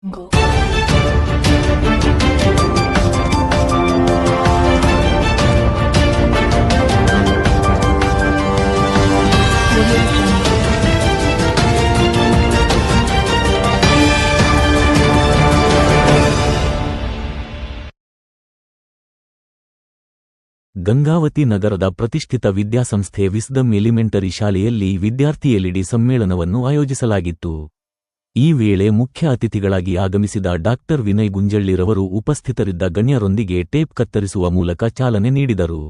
Jungle. Audio Jungle. Gangavathi ನಗರದ ಪ್ರತಿಷ್ಠಿತ ವಿದ್ಯಾಸಂಸ್ಥೆ ವಿಸ್ಡಮ್ ಎಲಿಮೆಂಟರಿ ಶಾಲೆಯಲ್ಲಿ ವಿದ್ಯಾರ್ಥಿ ಎಲ್ಇಡಿ ಸಮ್ಮೇಳನವನ್ನು ಆಯೋಜಿಸಲಾಗಿತ್ತು. ಈ ವೇಳೆ ಮುಖ್ಯ ಅತಿಥಿಗಳಾಗಿ ಆಗಮಿಸಿದ ಡಾಕ್ಟರ್ ವಿನಯ್ ಗುಂಜಳ್ಳಿರವರು ಉಪಸ್ಥಿತರಿದ್ದ ಗಣ್ಯರೊಂದಿಗೆ ಟೇಪ್ ಕತ್ತರಿಸುವ ಮೂಲಕ ಚಾಲನೆ ನೀಡಿದರು.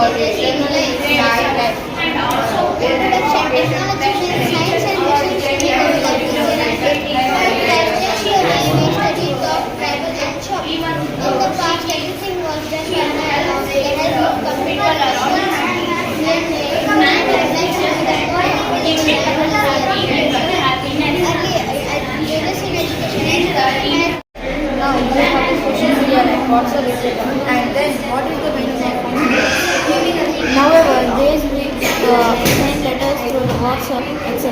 always life. Introduction, technology, science and missions, studied of travel and shopping. In the past, everything was done by hand with the help of computer Now you have the social media like WhatsApp, etc. And then what is the meaning of it? Nowadays, we send letters through the WhatsApp, etc.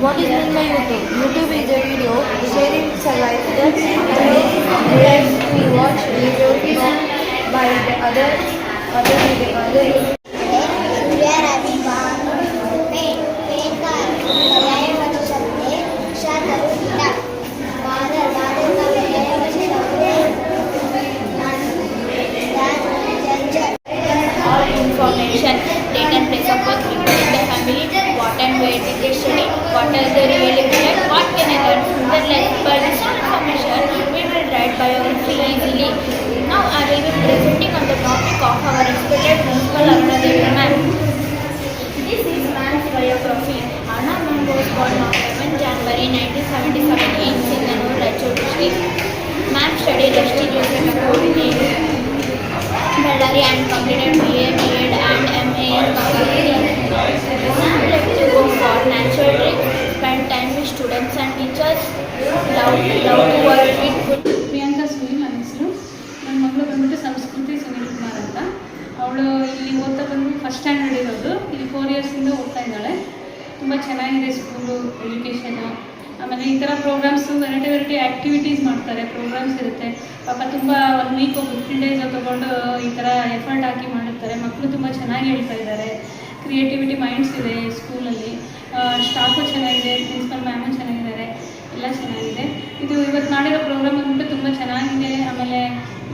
What is meant by YouTube? YouTube is a video sharing a life that we watch videos by the other. Information, date and place of birth, people in the family, what and where did they study, what are the real events, what can I learn from their life. By this information, we will write biography easily. Now I will be presenting on the topic of our respected principal Arunadevi ma'am. This is ma'am's biography. Anna ma'am was born on 11 January 1977 in Singanur, Raichur district. Ma'am studied ST Joseph Academy, Bellary and completed BA, B.Ed and MA in Computing. Ma'am left to go for natural trip, spend time with students and teachers, love to work with good. Priyanka Suni ನನ್ನ ಹೆಸರು. ನನ್ನ ಮಗಳು ಬಂದ್ಬಿಟ್ಟು ಸಂಸ್ಕೃತಿ ಸುನೀಲ್ ಕುಮಾರ್ ಅಂತ. ಅವಳು ಇಲ್ಲಿ ಓದ್ತಾ ಬಂದು ಫಸ್ಟ್ ಸ್ಟ್ಯಾಂಡರ್ಡ್ ಇರೋದು. ಇಲ್ಲಿ 4 ಇಯರ್ಸಿಂದ ಓದ್ತಾ ಇದ್ದಾಳೆ. ತುಂಬ ಚೆನ್ನಾಗಿದೆ ಸ್ಕೂಲು, ಎಜುಕೇಷನು. ಆಮೇಲೆ ಈ ಥರ ಪ್ರೋಗ್ರಾಮ್ಸು ವೆರೈಟಿ ಆ್ಯಕ್ಟಿವಿಟೀಸ್ ಮಾಡ್ತಾರೆ, ಪ್ರೋಗ್ರಾಮ್ಸ್ ಇರುತ್ತೆ. ಪಾಪ ತುಂಬ 1 ವೀಕ್ 15 ಡೇಸ್ ತೊಗೊಂಡು ಈ ಥರ ಎಫರ್ಟ್ ಹಾಕಿ ಮಾಡಿರ್ತಾರೆ. ಮಕ್ಕಳು ತುಂಬ ಚೆನ್ನಾಗಿ ಹೇಳ್ತಾ ಇದ್ದಾರೆ. ಕ್ರಿಯೇಟಿವಿಟಿ ಮೈಂಡ್ಸ್ ಇದೆ ಸ್ಕೂಲಲ್ಲಿ. ಸ್ಟಾಫು ಚೆನ್ನಾಗಿದೆ, ಪ್ರಿನ್ಸಿಪಲ್ ಮ್ಯಾಮು ಚೆನ್ನಾಗಿದ್ದಾರೆ, ಎಲ್ಲ ಚೆನ್ನಾಗಿದೆ. ಇದು ಇವತ್ತು ಮಾಡಿರೋ ಪ್ರೋಗ್ರಾಮ್ ಬಂದ್ಬಿಟ್ಟು ತುಂಬ ಚೆನ್ನಾಗಿದೆ. ಆಮೇಲೆ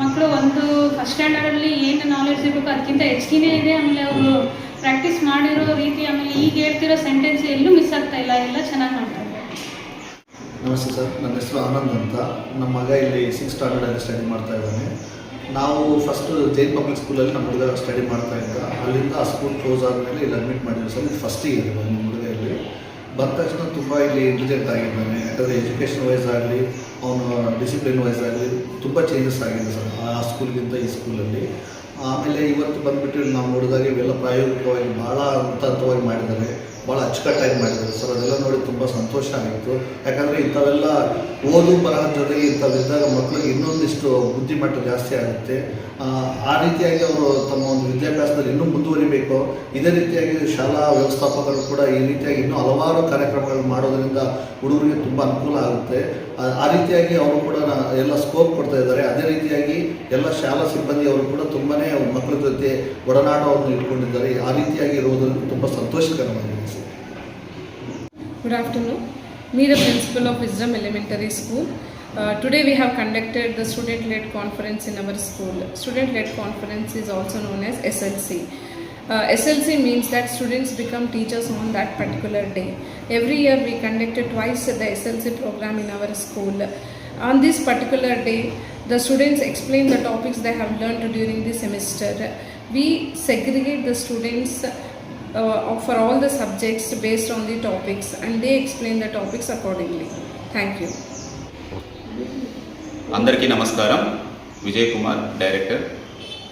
ಮಕ್ಕಳು ಒಂದು ಫಸ್ಟ್ ಸ್ಟ್ಯಾಂಡರ್ಡಲ್ಲಿ ಏನು ನಾಲೆಡ್ಜ್ ಇರಬೇಕು ಅದಕ್ಕಿಂತ ಹೆಚ್ಚಿಗೆ ಇದೆ. ಆಮೇಲೆ ಅವರು ಪ್ರಾಕ್ಟೀಸ್ ಮಾಡಿರೋ ರೀತಿ, ಆಮೇಲೆ ಈಗ ಹೇಳ್ತಿರೋ ಸೆಂಟೆನ್ಸ್ ಎಲ್ಲೂ ಮಿಸ್ ಆಗ್ತಾ ಇಲ್ಲ, ಎಲ್ಲ ಚೆನ್ನಾಗಿ ಮಾಡ್ತಾರೆ. ನಮಸ್ತೆ ಸರ್, ನನ್ನ ಹೆಸರು ಆನಂದ್ ಅಂತ. ನಮ್ಮ ಮಗ ಇಲ್ಲಿ 6th ಸ್ಟ್ಯಾಂಡರ್ಡಲ್ಲಿ ಸ್ಟಡಿ ಮಾಡ್ತಾ ಇದ್ದಾನೆ. ನಾವು ಫಸ್ಟು ಜೈನ್ ಪಬ್ಲಿಕ್ ಸ್ಕೂಲಲ್ಲಿ ನಮ್ಮ ಹುಡುಗ ಸ್ಟಡಿ ಮಾಡ್ತಾ ಇದ್ದ. ಅಲ್ಲಿಂದ ಆ ಸ್ಕೂಲ್ ಕ್ಲೋಸ್ ಆದಮೇಲೆ ಇಲ್ಲಿ ಅಡ್ಮಿಟ್ ಮಾಡಿದ್ವಿ ಸರ್. ಇದು ಫಸ್ಟ್ ಇಯರ್ ನಮ್ಮ ಹುಡುಗ ಇಲ್ಲಿ ಬಂದ ತಕ್ಷಣ ತುಂಬ ಇಲ್ಲಿ ಇಂಟೆಲಿಜೆಂಟ್ ಆಗಿದ್ದಾನೆ. ಯಾಕಂದರೆ ಎಜುಕೇಷನ್ ವೈಸ್ ಆಗಲಿ, ಅವನು ಡಿಸಿಪ್ಲಿನ್ ವೈಸ್ ಆಗಲಿ ತುಂಬ ಚೇಂಜಸ್ ಆಗಿದೆ ಸರ್ ಆ ಸ್ಕೂಲ್ಗಿಂತ ಈ ಸ್ಕೂಲಲ್ಲಿ. ಆಮೇಲೆ ಇವತ್ತು ಬಂದುಬಿಟ್ಟು ನಾವು ನೋಡಿದಾಗ ಇವೆಲ್ಲ ಪ್ರಾಯೋಗಿಕವಾಗಿ ಭಾಳ ಹಂತವಾಗಿ ಮಾಡಿದ್ದಾರೆ, ಭಾಳ ಅಚ್ಚುಕಟ್ಟಾಗಿ ಮಾಡಿದ್ದಾರೆ ಸರ್. ಅದೆಲ್ಲ ನೋಡಿ ತುಂಬ ಸಂತೋಷ ಆಗಿತ್ತು. ಯಾಕಂದರೆ ಇಂಥವೆಲ್ಲ ಓದು ಬರಹದ ಜೊತೆಗೆ ಇಂಥವಿದ್ದಾಗ ಮಕ್ಕಳಿಗೆ ಇನ್ನೊಂದಿಷ್ಟು ಬುದ್ಧಿಮಟ್ಟ ಜಾಸ್ತಿ ಆಗುತ್ತೆ. ಆ ರೀತಿಯಾಗಿ ಅವರು ತಮ್ಮ ಒಂದು ವಿದ್ಯಾಭ್ಯಾಸದಲ್ಲಿ ಇನ್ನೂ ಮುಂದುವರಿಬೇಕು. ಇದೇ ರೀತಿಯಾಗಿ ಶಾಲಾ ವ್ಯವಸ್ಥಾಪಕರು ಕೂಡ ಈ ರೀತಿಯಾಗಿ ಇನ್ನೂ ಹಲವಾರು ಕಾರ್ಯಕ್ರಮಗಳನ್ನು ಮಾಡೋದರಿಂದ ಹುಡುಗರಿಗೆ ತುಂಬ ಅನುಕೂಲ ಆಗುತ್ತೆ. ಆ ರೀತಿಯಾಗಿ ಅವರು ಕೂಡ ಎಲ್ಲ ಸ್ಕೋಪ್ ಕೊಡ್ತಾ ಇದ್ದಾರೆ. ಅದೇ ರೀತಿಯಾಗಿ ಎಲ್ಲ ಶಾಲಾ ಸಿಬ್ಬಂದಿಯವರು ಕೂಡ ತುಂಬಾ ಮಕ್ಕಳ ಜೊತೆ ಒಡನಾಟವನ್ನು ಇಟ್ಕೊಂಡಿದ್ದಾರೆ. ಆ ರೀತಿಯಾಗಿ ಇರುವುದರಿಂದ ತುಂಬ ಸಂತೋಷಕರವಾಗಿದೆ. Good afternoon. Me, the principal of Wisdom Elementary School. Today we have conducted the student-led conference in our school. Student-led conference is also known as SLC. SLC means that students become teachers on that particular day. Every year we conducted twice the SLC program in our school. On this particular day, the students explain the topics they have learned during the semester. We segregate the students for all the subjects based on the topics, and they explain the topics accordingly. Thank you. అందరికీ నమస్కారం. Vijay Kumar, director,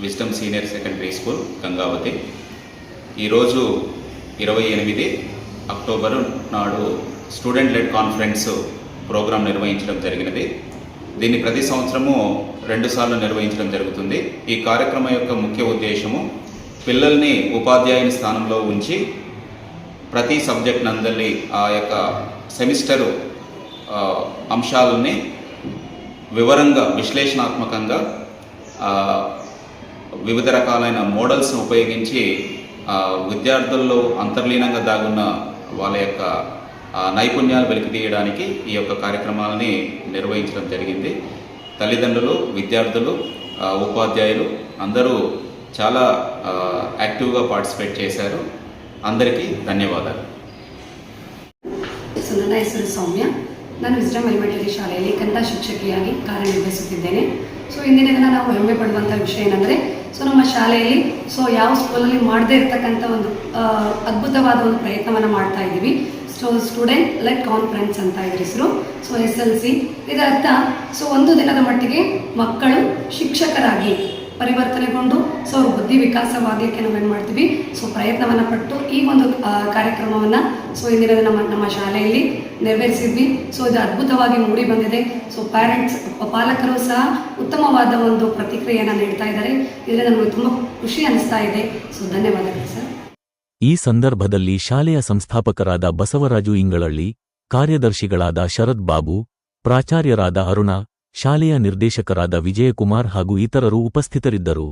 wisdom senior secondary school, Gangavathi. ఈరోజు 28 October నాడు student lead conference programme నిర్వహించడం జరిగినది. దీన్ని ప్రతి సంవత్సరము 2 సార్లు నిర్వహించడం జరుగుతుంది. ఈ కార్యక్రమం యొక్క ముఖ్య ఉద్దేశము పిల్లల్ని ఉపాధ్యాయుని స్థానంలో ఉంచి ప్రతి సబ్జెక్ట్ నందలి ఆ యొక్క సెమిస్టరు అంశాలని వివరంగా విశ్లేషణాత్మకంగా వివిధ రకాలైన మోడల్స్ను ఉపయోగించి విద్యార్థుల్లో అంతర్లీనంగా దాగున్న వాళ్ళ యొక్క నైపుణ్యాలు వెలికితీయడానికి ఈ యొక్క కార్యక్రమాలని నిర్వహించడం జరిగింది. తల్లిదండ్రులు, విద్యార్థులు, ఉపాధ్యాయులు అందరూ చాలా యాక్టివ్గా ಪಾರ್ಟಿಸಿಪೇಟ್ చేశారు. అందరికీ ధన్యవాదాలు. ನನ್ನ ಹೆಸರು ಸೌಮ್ಯ. ನಾನು ವಿಜ್ಡಮ್ ಎಲಿಮೆಂಟರಿ ಶಾಲೆಯಲ್ಲಿ ಕನ್ನಡ ಶಿಕ್ಷಕಿಯಾಗಿ ಕಾರ್ಯನಿರ್ವಹಿಸುತ್ತಿದ್ದೇನೆ. ಸೊ ಇಂದಿನ ದಿನ ನಾವು ಹೆಮ್ಮೆ ಪಡುವಂಥ ವಿಷಯ ಏನಂದರೆ ಸೊ ನಮ್ಮ ಶಾಲೆಯಲ್ಲಿ ಸೊ ಯಾವ ಸ್ಕೂಲಲ್ಲಿ ಮಾಡದೇ ಇರ್ತಕ್ಕಂಥ ಒಂದು ಅದ್ಭುತವಾದ ಒಂದು ಪ್ರಯತ್ನವನ್ನು ಮಾಡ್ತಾ ಇದ್ದೀವಿ. ಸೊ ಸ್ಟೂಡೆಂಟ್ ಲೆಡ್ ಕಾನ್ಫರೆನ್ಸ್ ಅಂತ ಇದ್ರ ಹೆಸರು. ಸೊ SLC ಇದರ ಅರ್ಥ ಸೊ ಒಂದು ದಿನದ ಮಟ್ಟಿಗೆ ಮಕ್ಕಳು ಶಿಕ್ಷಕರಾಗಿ ಪರಿವರ್ತನೆಗೊಂಡು ಸೊ ಅವ್ರ ಬುದ್ಧಿ ವಿಕಾಸವಾಗಲಿಕ್ಕೆ ನಾವೇನು ಮಾಡ್ತೀವಿ ಸೊ ಪ್ರಯತ್ನವನ್ನು ಪಟ್ಟು ಈ ಒಂದು ಕಾರ್ಯಕ್ರಮವನ್ನು ಸೊ ಇಂದಿನ ನಮ್ಮ ಶಾಲೆಯಲ್ಲಿ ನೆರವೇರಿಸಿದ್ವಿ. ಸೊ ಇದು ಅದ್ಭುತವಾಗಿ ಮೂಡಿ ಬಂದಿದೆ. ಸೊ ಪಾಲಕರು ಸಹ ಉತ್ತಮವಾದ ಒಂದು ಪ್ರತಿಕ್ರಿಯೆಯನ್ನು ನೀಡ್ತಾ ಇದ್ದಾರೆ. ಇದರಿಂದ ನಮಗೆ ತುಂಬ ಖುಷಿ ಅನಿಸ್ತಾ ಇದೆ. ಸೊ ಧನ್ಯವಾದಗಳು ಸರ್. ಈ ಸಂದರ್ಭದಲ್ಲಿ ಶಾಲೆಯ ಸಂಸ್ಥಾಪಕರಾದ ಬಸವರಾಜು ಇಂಗಳಳ್ಳಿ, ಕಾರ್ಯದರ್ಶಿಗಳಾದ ಶರದ್ ಬಾಬು, ಪ್ರಾಚಾರ್ಯರಾದ ಅರುಣ, ಶಾಲೆಯ ನಿರ್ದೇಶಕರಾದ ವಿಜಯಕುಮಾರ್ ಹಾಗೂ ಇತರರು ಉಪಸ್ಥಿತರಿದ್ದರು.